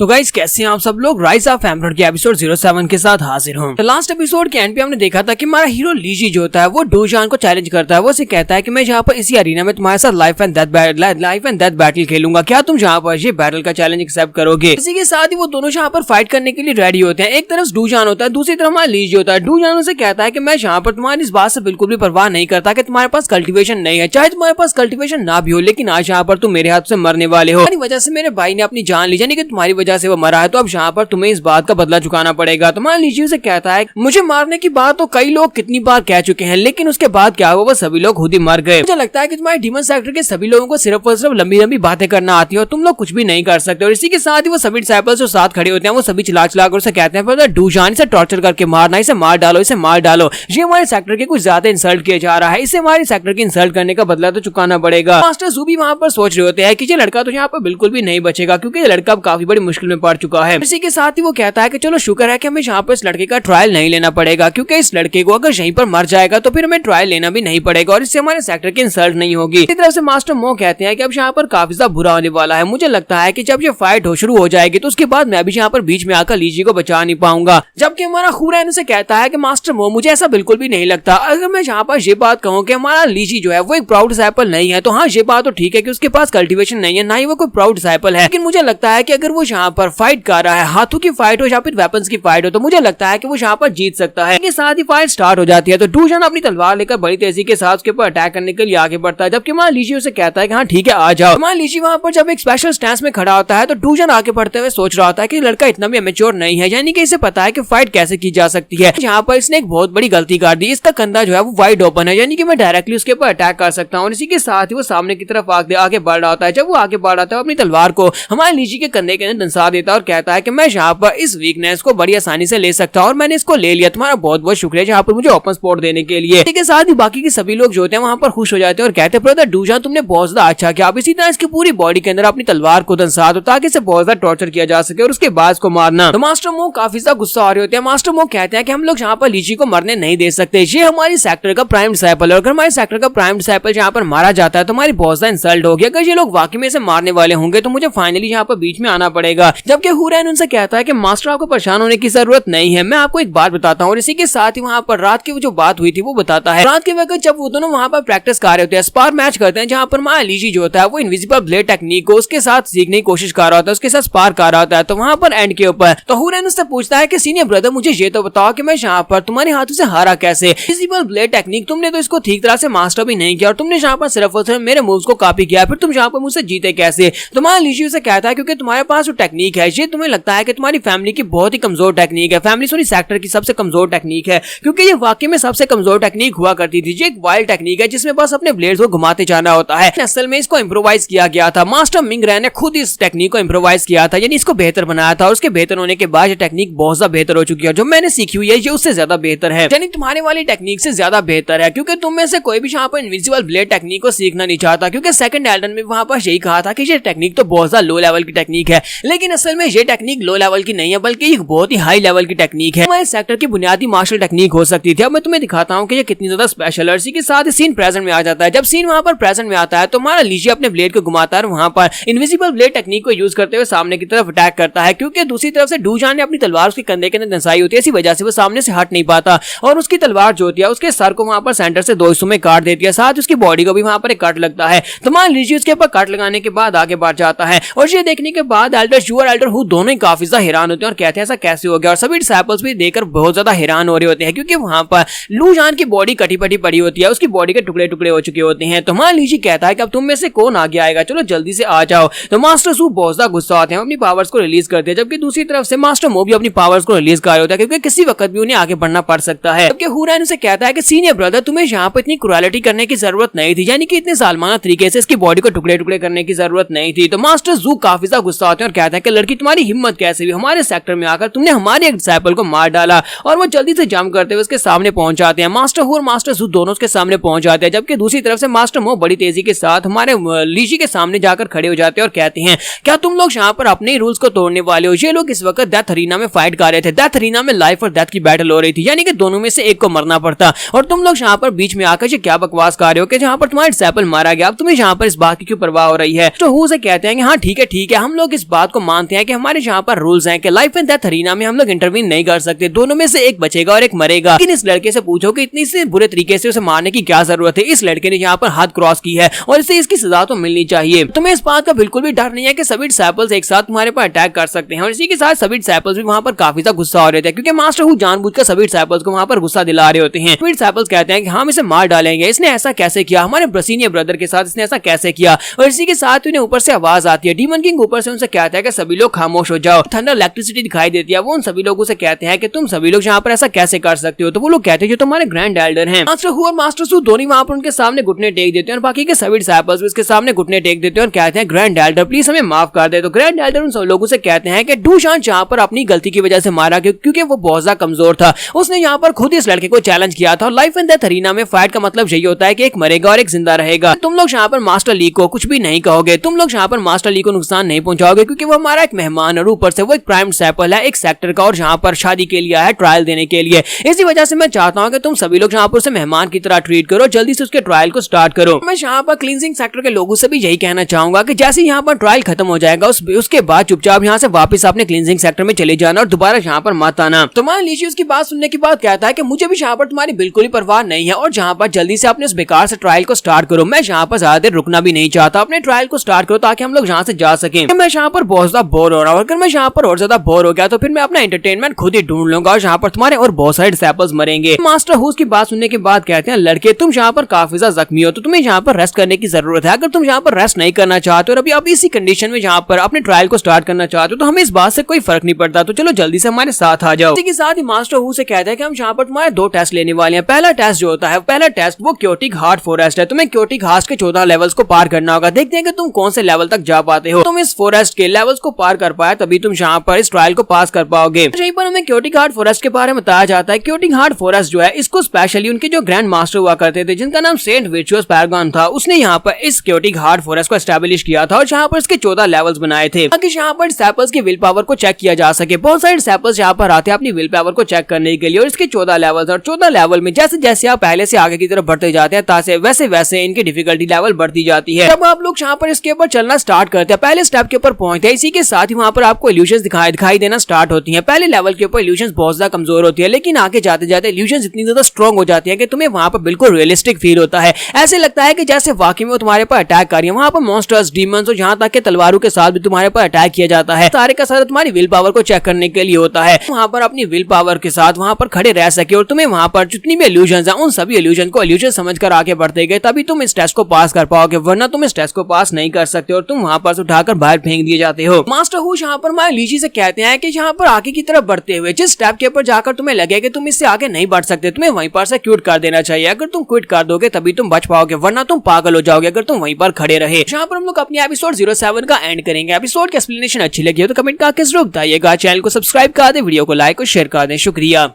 तो गाइस कैसे हैं आप सब लोग। राइज ऑफ एम्परर के एपिसोड 07 के साथ हाजिर हूं। तो लास्ट एपिसोड के एंड पे हमने देखा था कि हमारा हीरो लीजी जो होता है वो डूजान को चैलेंज करता है। वो उसे कहता है कि मैं जहाँ पर इसी अरीना में तुम्हारे साथ लाइफ एंड डेथ बैटल खेलूंगा, क्या तुम जहाँ पर ये बैटल का चैलेंज एक्सेप्ट करोगे। इसी के साथ ही वो दोनों जहाँ पर फाइट करने के लिए रेडी होते हैं। एक तरफ डूजान होता है, दूसरी तरफ हमारा लीजी होता है। डूजान उसे कहता है कि मैं जहाँ पर तुम्हारी इस बात से बिल्कुल भी परवाह नहीं करता कि तुम्हारे पास कल्टीवेशन नहीं है, चाहे तुम्हारे पास कल्टीवेशन ना भी हो, लेकिन आज यहाँ पर तुम मेरे हाथ से मरने वाले हो। वजह से मेरे भाई ने अपनी जान ली, यानी कि तुम्हारी वजह से वो मरा है, तो अब यहाँ पर तुम्हें इस बात का बदला चुकाना पड़ेगा। तो मान लीजिए उसे कहता है मुझे मारने की बात तो कई लोग कितनी बार कह चुके हैं, लेकिन उसके बाद क्या हुआ, वो सभी लोग खुद ही मर गए। मुझे लगता है कि तुम्हारे डीमन सेक्टर के सभी लोगों को सिर्फ और सिर्फ लंबी लंबी बातें करना आती है और तुम लोग कुछ भी नहीं कर सकते। और इसी के साथ ही वो सभी डिसाइपल्स जो साथ खड़े होते हैं वो सभी चिल्ला कर उसे कहते हैं डूजान इसे टॉर्चर करके मारना, इसे मार डालो, इसे मार डालो, ये हमारे सेक्टर के कुछ ज्यादा इंसल्ट किया जा रहा है, इसे हमारे सेक्टर की इंसल्ट करने का बदला तो चुकाना पड़ेगा। मास्टर जू भी वहाँ पर सोच रहे होते हैं कि ये लड़का तो यहाँ पर बिल्कुल भी नहीं बचेगा, क्योंकि ये लड़का अब काफी बड़ी मुश्किल में पड़ चुका है। इसी के साथ ही वो कहता है कि चलो शुक्र है कि हमें यहाँ पर इस लड़के का ट्रायल नहीं लेना पड़ेगा, क्योंकि इस लड़के को अगर यहीं पर मर जाएगा तो फिर हमें ट्रायल लेना भी नहीं पड़ेगा और इससे हमारे सेक्टर की इंसल्ट नहीं होगी। इसी तरह से मास्टर मो कहते हैं कि अब यहाँ पर काफी ज्यादा बुरा होने वाला है। मुझे लगता है कि जब ये फाइट शुरू हो जाएगी तो उसके बाद मैं भी यहाँ पर बीच में आकर लीजी को बचा नहीं पाऊंगा। जबकि हमारा हुरैन उसे कहता है कि मास्टर मो मुझे ऐसा बिल्कुल भी नहीं लगता। अगर मैं यहाँ पर ये बात कहूँ कि हमारा लीजी जो है वो एक प्राउड डिसाइपल नहीं है, तो हाँ ये बात तो ठीक है कि उसके पास कल्टीवेशन नहीं है, ना ही वो कोई प्राउड डिसाइपल है, लेकिन मुझे लगता है कि अगर वो यहाँ पर फाइट कर रहा है, हाथों की फाइट हो या फिर वेपन्स की फाइट हो, तो मुझे लगता है कि वो यहाँ पर जीत सकता है। इसके साथ ही फाइट स्टार्ट हो जाती है तो डूजान अपनी तलवार लेकर बड़ी तेजी के साथ उसके ऊपर अटैक करने के लिए आगे बढ़ता है, जबकि हमारा लीजी उसे कहता है कि हाँ ठीक है आ जाओ। हमारा लीजी वहाँ पर जब एक स्पेशल स्टैंस में खड़ा होता है तो डूजान आगे बढ़ते हुए सोच रहा होता है कि लड़का इतना भी अमेच्योर नहीं है, यानी कि इसे पता है कि फाइट कैसे की जा सकती है। यहाँ पर इसने एक बहुत बड़ी गलती कर दी, इसका कंधा जो है वो वाइड ओपन है, यानी कि मैं डायरेक्टली उसके ऊपर अटैक कर सकता हूँ। इसी के साथ ही वो सामने की तरफ आगे बढ़ रहा होता है। जब वो आगे बढ़ रहा था अपनी तलवार को हमारे लीजी के कंधे के अंदर दंसा देता है और कहता है कि मैं यहाँ पर इस वीकनेस को बड़ी आसानी से ले सकता हूँ और मैंने इसको ले लिया, तुम्हारा बहुत बहुत शुक्रिया यहाँ पर मुझे ओपन स्पॉट देने के लिए। इसी के साथ ही बाकी के सभी लोग जो होते हैं वहाँ पर खुश हो जाते हैं और कहते हैं ब्रदर डूजान तुमने बहुत ज्यादा अच्छा किया, आप इसी तरह इसकी पूरी बॉडी के अंदर अपनी तलवार को दंसा दो ताकि इसे बहुत ज्यादा टॉर्चर किया जा सके और उसके बाद इसको मारना। तो मास्टर मो काफी ज्यादा गुस्सा आ रहे होते हैं। मास्टर मो कहते हैं कि हम लोग यहाँ पर लीजी को मरने नहीं दे सकते, ये हमारी सेक्टर का प्राइम डिसाइपल है, अगर हमारे सेक्टर का प्राइम डिसाइपल यहाँ पर मारा जाता है तो हमारी बहुत ज्यादा इंसल्ट होगी। अगर ये लोग वाकई में इसे मारने वाले होंगे तो मुझे फाइनली यहाँ पर बीच में आना पड़ेगा। जबकि हुरैन उनसे कहता है कि मास्टर आपको परेशान होने की जरूरत नहीं है, मैं आपको एक बात बताता हूँ। और इसी के साथ ही वहाँ पर रात की जो बात हुई थी वो बताता है। रात के वक्त जब वो दोनों वहाँ पर प्रैक्टिस कर रहे होते हैं, स्पार मैच करते हैं, जहाँ पर हमारा लीजी जो होता है वो इनविजिबल ब्लेड टेक्निक को उसके साथ सीखने की कोशिश कर रहा होता है, उसके साथ स्पार कर रहा होता है। तो वहाँ पर एंड के ऊपर तो हुरैन उससे पूछता है कि सीनियर ब्रदर मुझे ये तो बताओ कि मैं यहाँ पर तुम्हारे हाथों से हारा कैसे। इनविजिबल ब्लेड टेक्निक तुमने तो इसको ठीक तरह से मास्टर भी नहीं किया और तुमने यहाँ पर सिर्फ और सिर्फ मेरे मूव्स को कॉपी किया, फिर तुम यहाँ पर मुझसे जीते कैसे। तुम्हारा लीजी उसे कहता है क्योंकि तुम्हारे पास जो टेक्निक है ये तुम्हें लगता है कि तुम्हारी फैमिली की बहुत ही कमजोर टेक्निक है, फैमिली सॉरी सेक्टर की सबसे कमजोर टेक्निक है, क्योंकि ये वाकई में सबसे कमजोर टेक्निक हुआ करती थी। ये एक वाइल्ड टेक्निक है जिसमें बस अपने ब्लेड्स को घुमाते जाना होता है। असल में इसको इम्प्रोवाइज किया गया था, मास्टर मिंग रैन ने खुद इस टेक्निक को इम्प्रोवाइज किया था, यानी इसको बेहतर बनाया था और उसके बेहतर होने के बाद ये टेक्निक बहुत ज्यादा बेहतर हो चुकी है। जो मैंने सीखी हुई है ये उससे ज्यादा बेहतर है, यानी तुम्हारे वाली टेक्निक से ज्यादा बेहतर है, क्योंकि तुम में से कोई भी यहाँ पर इनविजिबल ब्लेड टेक्निक को सीखना नहीं चाहता, क्योंकि सेकंड एल्डन में वहां पर यही कहा था कि ये टेक्निक तो बहुत ज्यादा लो लेवल की टेक्निक है, लेकिन असल में ये टेक्निक लो लेवल की नहीं है बल्कि एक बहुत ही हाई लेवल की टेक्निक है। हमारे सेक्टर की बुनियादी मार्शल टेक्निक हो सकती थी। अब मैं तुम्हें दिखाता हूँ कि ये कितनी ज्यादा स्पेशल है। इसी के साथ सीन प्रेजेंट में आ जाता है। जब सीन वहां पर प्रेजेंट में आता है तो हमारा लीजी अपने ब्लेड को घुमाता है और वहां पर इनविजिबल ब्लेड टेक्निक को यूज करते हुए सामने की तरफ अटैक करता है, क्योंकि दूसरी तरफ से डूजान ने अपनी तलवार उसके कंधे के अंदर दंसाई होती है, इसी वजह से वो सामने से हट नहीं पाता और उसकी तलवार जो होती है उसके सर को वहां पर सेंटर से दो हिस्सों में काट देती है, साथ उसकी बॉडी को भी वहां पर एक कट लगता है। तो मान लीजिए उसके ऊपर कट लगाने के बाद आगे बढ़ जाता है और ये देखने के बाद एल्डर शू और एल्डर हू दोनों ही काफी ज्यादा हैरान होते हैं और कहते हैं ऐसा कैसे हो गया, और सभी डिसाइपल्स भी देखकर बहुत ज्यादा हैरान हो रहे होते हैं, क्योंकि वहां पर लूजान की बॉडी कटी पटी पड़ी होती है, उसकी बॉडी के टुकड़े टुकड़े हो चुके होते हैं। तो मान लीजिए कहता है कि अब तुम में से कौन आगे आएगा, चलो जल्दी से आ जाओ। तो मास्टर सू बहुत ज्यादा गुस्सा होते हैं, अपनी पावर्स को रिलीज करते हैं, जबकि दूसरी तरफ से मास्टर मो भी अपनी पावर्स को रिलीज कर रहे होता है, क्योंकि किसी वक्त भी उन्हें आगे बढ़ना पड़ सकता है। जबकि हुरैन उसे कहता है कि सीनियर ब्रदर तुम्हें यहाँ पर इतनी क्रुएलिटी करने की जरूरत नहीं थी, यानी कि इतने सालमाना तरीके से इसकी बॉडी को टुकड़े टुकड़े करने की जरूरत नहीं थी। तो मास्टर जू काफी ज्यादा गुस्सा होते हैं और कहता है कि लड़की तुम्हारी हिम्मत कैसे हुई, हमारे सेक्टर में आकर तुमने हमारे एक डिसाइपल को मार डाला। और वो जल्दी से जंप करते हुए उसके सामने पहुंच जाते हैं। मास्टर हू और मास्टर जू दोनों उसके सामने पहुंच जाते हैं, जबकि दूसरी तरफ से मास्टर मो बड़ी तेजी के साथ हमारे लीजी के सामने जाकर खड़े हो जाते हैं और कहते हैं क्या तुम लोग यहाँ पर अपने रूल्स को तोड़ने वाले हो। ये लोग इस वक्त डेथ अरीना में फाइट कर रहे थे, डेथ अरीना में लाइफ और डेथ की बैटल हो रही थी, यानी कि दोनों में से एक को मरना पड़ता, और तुम लोग यहाँ पर बीच में आकर ये क्या बकवास कर रहे हो कि जहाँ पर तुम्हारा डिसाइपल मारा गया, अब तुम्हें यहाँ पर इस बात की क्यों परवाह हो रही है। तो हू से कहते हैं कि हाँ ठीक है हम लोग इस बात को मानते हैं कि हमारे यहाँ पर रूल्स हैं कि लाइफ एंड डेथ अरीना में हम लोग इंटरवीन नहीं कर सकते, दोनों में से एक बचेगा और एक मरेगा। लेकिन इस लड़के से पूछो कि इतनी से बुरे तरीके से उसे मारने की क्या जरूरत है। इस लड़के ने यहाँ पर हद क्रॉस की है और इसे इसकी सजा तो मिलनी चाहिए। तुम्हें इस बात का बिल्कुल भी डर नहीं है कि सभी डिसाइपल्स एक साथ तुम्हारे पर अटैक कर सकते हैं। और इसी के साथ सभी डिसाइपल्स भी वहाँ पर काफी ज्यादा गुस्सा हो रहे थे, क्योंकि मास्टर हु जानबूझकर सभी डिसाइपल्स को वहाँ पर गुस्सा दिला रहे होते हैं। सभी डिसाइपल्स कहते हैं कि हम इसे मार डालेंगे, इसने ऐसा कैसे किया, हमारे ब्रसीनियर ब्रदर के साथ इसने ऐसा कैसे किया। और इसी के साथ उन्हें ऊपर से आवाज आती है, डीमन किंग ऊपर से उनसे कहता है कि सभी लोग खामोश हो जाओ। थंडर इलेक्ट्रिसिटी दिखाई देती है, वो उन सभी लोगों से कहते हैं कि तुम सभी लोग यहाँ पर ऐसा कैसे कर सकते हो। तो वो लोग कहते हैं जो तुम्हारे ग्रैंड एल्डर हैं। मास्टर हु और मास्टर सू दोनों वहाँ पर उनके सामने घुटने टेक देते हैं और बाकी के सभी डिसाइपल्स भी उसके सामने घुटने टेक देते हैं और कहते हैं ग्रैंड एल्डर प्लीज हमें माफ कर दे। तो ग्रैंड एल्डर उन सब लोगों से कहते हैं कि डूशान जहाँ पर अपनी गलती की वजह से मारा क्योंकि वो बहुत ज्यादा कमजोर था, उसने यहाँ पर खुद इस लड़के को चैलेंज किया था। लाइफ एंड डेथ अरीना में फाइट का मतलब यही होता है कि एक मरेगा और एक जिंदा रहेगा। तुम लोग यहाँ पर मास्टर ली को कुछ भी नहीं कहोगे, तुम लोग यहाँ पर मास्टर ली को नुकसान नहीं पहुंचाओगे, क्योंकि वो हमारा एक मेहमान और ऊपर से वो एक प्राइम डिसाइपल है एक सेक्टर का और यहाँ पर शादी के लिए है ट्रायल देने के लिए। इसी वजह से मैं चाहता हूँ कि तुम सभी लोग यहाँ पर उसे मेहमान की तरह ट्रीट करो, जल्दी से उसके ट्रायल को स्टार्ट करो। मैं यहाँ पर क्लींजिंग सेक्टर के लोगों से भी यही कहना चाहूंगा कि जैसे यहाँ पर ट्रायल खत्म हो जाएगा उसके बाद चुपचाप यहाँ से वापस अपने क्लींजिंग सेक्टर में चले जाना और दोबारा यहाँ पर मत आना। तो मान लीजिए उसकी बात सुनने के बाद कहता है कि मुझे भी यहाँ पर तुम्हारी बिल्कुल ही परवाह नहीं है और जहाँ पर जल्दी से अपने उस बेकार से ट्रायल को स्टार्ट करो। मैं यहाँ पर ज्यादा देर रुकना भी नहीं चाहता, अपने ट्रायल को स्टार्ट करो ताकि हम लोग यहाँ से जा सकें। मैं यहाँ पर बहुत ज्यादा बोर हो रहा हूँ, अगर मैं यहाँ पर और ज्यादा बोर हो गया तो फिर मैं अपना एंटरटेनमेंट खुद ही ढूंढ लूंगा और यहाँ पर तुम्हारे और बहुत सारे डिसाइपल्स मरेंगे। मास्टर हु की बात सुनने के बाद कहते हैं लड़के तुम यहाँ पर काफी ज्यादा जख्मी हो तो तुम्हें यहाँ पर रेस्ट करने की जरूरत है। अगर तुम यहाँ पर रेस्ट नहीं करना चाहते और अभी आप इसी कंडीशन में यहाँ पर अपने ट्रायल को स्टार्ट करना चाहते हो तो हमें इस बात से कोई फर्क नहीं पड़ता, तो चलो जल्दी से हमारे साथ आ जाओ। इसी के साथ ही मास्टर हु से कहता है कि हम यहाँ पर तुम्हारे 2 टेस्ट लेने वाले हैं। पहला टेस्ट जो होता है, पहला टेस्ट वो क्योटिक हार्ट फॉरेस्ट है। तुम्हें क्योटिक हार्ट के 14 लेवल्स को पार करना होगा। देखते हैं कि तुम कौन से लेवल तक जा पाते हो। तुम इस फॉरेस्ट के लेवल्स को पार कर पाए तभी तुम यहाँ पर इस ट्रायल को पास कर पाओगे। यहीं पर हमें क्योटिक हार्ट फॉरेस्ट के बारे में बताया जाता है। क्योटिक हार्ट फॉरेस्ट जो है इसको स्पेशली उनके जो ग्रैंड मास्टर हुआ करते थे जिनका नाम सेंट विर्चुअस पैरागॉन था, उसने यहाँ पर इस क्योटिक हार्ट फॉरेस्ट को एस्टैब्लिश किया था और यहाँ पर इसके 14 लेवल्स बनाए थे ताकि यहाँ पर डिसाइपल्स की विल पावर को चेक किया जा सके। बहुत सारे डिसाइपल्स यहाँ पर आते हैं अपनी विल पावर को चेक करने के लिए और इसके 14 लेवल्स और 14 लेवल में जैसे जैसे आप पहले से आगे की तरफ बढ़ते जाते हैं तासे वैसे वैसे इनकी डिफिकल्टी लेवल बढ़ती जाती है। जब आप लोग यहाँ पर इसके ऊपर चलना स्टार्ट करते हैं, पहले स्टेप के ऊपर पहुंचते हैं, इसी के साथ ही वहाँ पर आपको इल्यूशंस दिखाई देना स्टार्ट होती है। पहले लेवल के ऊपर इल्यूशंस बहुत ज्यादा कमजोर होती है, लेकिन आगे जाते जाते इल्यूशंस इतनी ज्यादा स्ट्रॉन्ग हो जाती है कि तुम्हें वहाँ पर बिल्कुल रियलिस्टिक फील होता है। ऐसे लगता है कि जैसे वाकई में वो तुम्हारे पर अटैक कर रही है। वहाँ पर मॉन्स्टर्स, डीमंस और यहाँ तक के तलवारों के साथ भी तुम्हारे पर अटैक किया जाता है। सारे का सारा तुम्हारी विल पावर को चेक करने के लिए होता है। वहाँ पर अपनी विल पावर के साथ वहाँ पर खड़े रह सके और तुम्हें वहाँ पर जितनी भी इल्यूशंस हैं उन सभी इल्यूशन को इल्यूशन समझकर आगे बढ़ते गए तभी तुम इस टेस्ट को पास कर पाओगे, वरना तुम इस टेस्ट को पास नहीं कर सकते और तुम वहाँ पर उठाकर बाहर फेंक दिए जाते हो। मास्टर हु यहाँ पर माय लीजी से कहते हैं कि यहाँ पर आगे की तरफ बढ़ते हुए जिस स्टेप के ऊपर जाकर तुम्हें लगे कि तुम इससे आगे नहीं बढ़ सकते, तुम्हें वहीं पर से क्विट कर देना चाहिए। अगर तुम क्विट कर दोगे तभी तुम बच पाओगे, वरना तुम पागल हो जाओगे अगर तुम वहीं पर खड़े रहे। यहाँ पर हम लोग अपनी एपिसोड 07 का एंड करेंगे। एपिसोड की एक्सप्लेनेशन अच्छी लगी हो तो कमेंट करके जरूर बताइएगा। चैनल को सब्सक्राइब कर दे, वीडियो को लाइक और शेयर कर दें। शुक्रिया।